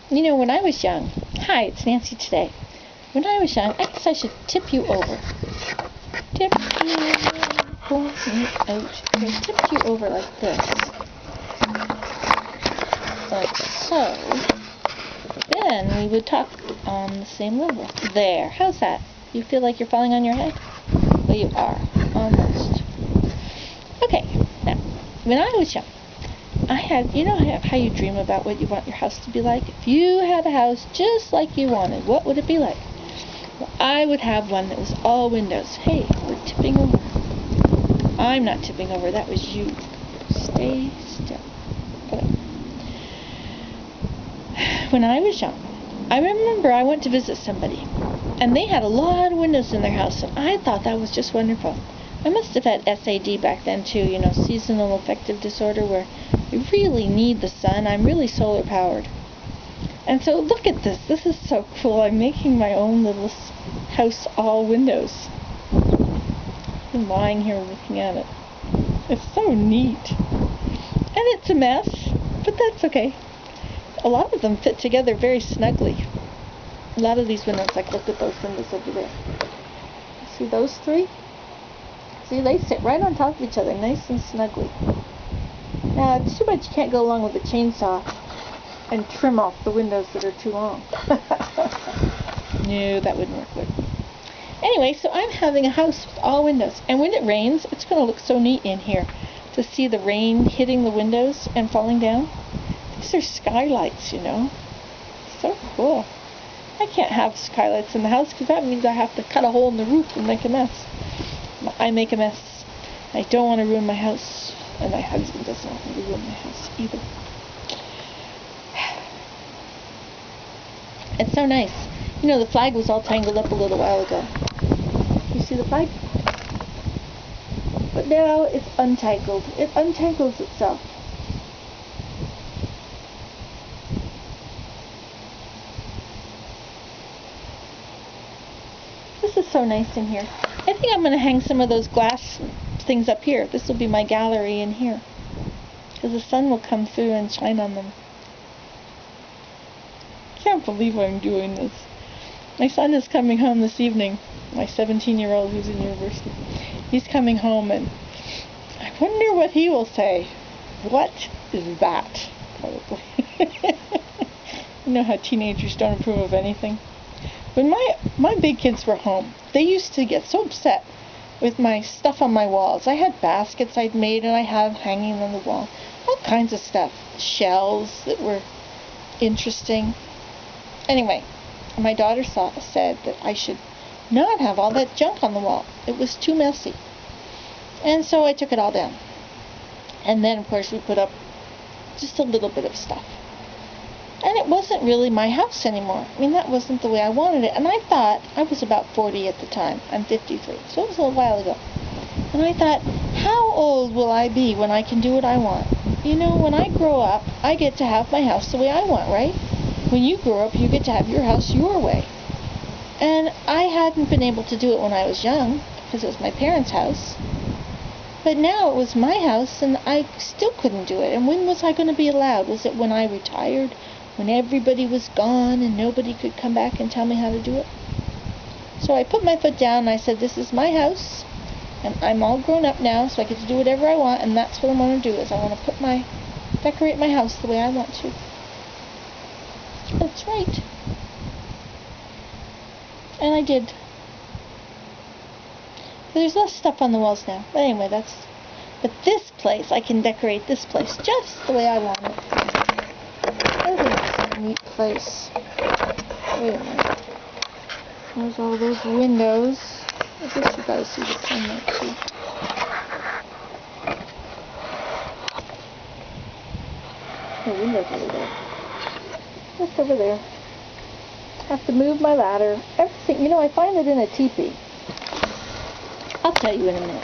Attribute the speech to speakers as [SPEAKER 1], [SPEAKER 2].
[SPEAKER 1] You know, when I was young, hi, it's Nancy today. When I was young, I guess I should tip you over. Tip you, pull me out. I tip you over like this. Like so. Then we would talk on the same level. There. How's that? You feel like you're falling on your head? Well, you are. Almost. Okay. Now, when I was young, I had, you know how you dream about what you want your house to be like? If you had a house just like you wanted, what would it be like? Well, I would have one that was all windows. Hey, we're tipping over. I'm not tipping over. That was you. Stay still. Okay. When I was young, I remember I went to visit somebody, and they had a lot of windows in their house, and I thought that was just wonderful. I must have had SAD back then too, you know, seasonal affective disorder, where you really need the sun. I'm really solar powered. And so look at this. This is so cool. I'm making my own little house all windows. I'm lying here looking at it. It's so neat. And it's a mess, but that's okay. A lot of them fit together very snugly. A lot of these windows, like look at those windows over there. See those three? See, they sit right on top of each other, nice and snugly. Now, it's too bad you can't go along with a chainsaw and trim off the windows that are too long. No, that wouldn't work good. Anyway, so I'm having a house with all windows. And when it rains, it's going to look so neat in here to see the rain hitting the windows and falling down. These are skylights, you know. So cool. I can't have skylights in the house because that means I have to cut a hole in the roof and make a mess. I make a mess. I don't want to ruin my house. And my husband doesn't want me to ruin my house either. It's so nice. You know, the flag was all tangled up a little while ago. You see the flag? But now it's untangled. It untangles itself. This is so nice in here. I think I'm going to hang some of those glass things up here. This will be my gallery in here, because the sun will come through and shine on them. Can't believe I'm doing this. My son is coming home this evening, my 17-year-old who's in university. He's coming home, and I wonder what he will say. What is that? Probably. You know how teenagers don't approve of anything? When my big kids were home, they used to get so upset with my stuff on my walls. I had baskets I'd made and I had hanging on the wall. All kinds of stuff. Shells that were interesting. Anyway, my daughter said that I should not have all that junk on the wall. It was too messy. And so I took it all down. And then, of course, we put up just a little bit of stuff. And it wasn't really my house anymore. I mean, that wasn't the way I wanted it. And I thought, I was about 40 at the time. I'm 53, so it was a little while ago. And I thought, how old will I be when I can do what I want? You know, when I grow up, I get to have my house the way I want, right? When you grow up, you get to have your house your way. And I hadn't been able to do it when I was young, because it was my parents' house. But now it was my house, and I still couldn't do it. And when was I going to be allowed? Was it when I retired? When everybody was gone and nobody could come back and tell me how to do it? So I put my foot down and I said, this is my house, and I'm all grown up now, so I get to do whatever I want, and that's what I want to do, is I want to decorate my house the way I want to. That's right. And I did. There's less stuff on the walls now. But anyway, but this place, I can decorate this place just the way I want it. I think it's a neat place. Wait a minute. There's all those windows. I guess you guys see the sunlight too. The windows over there. Just over there. I have to move my ladder. Everything. You know, I find it in a teepee. I'll tell you in a minute.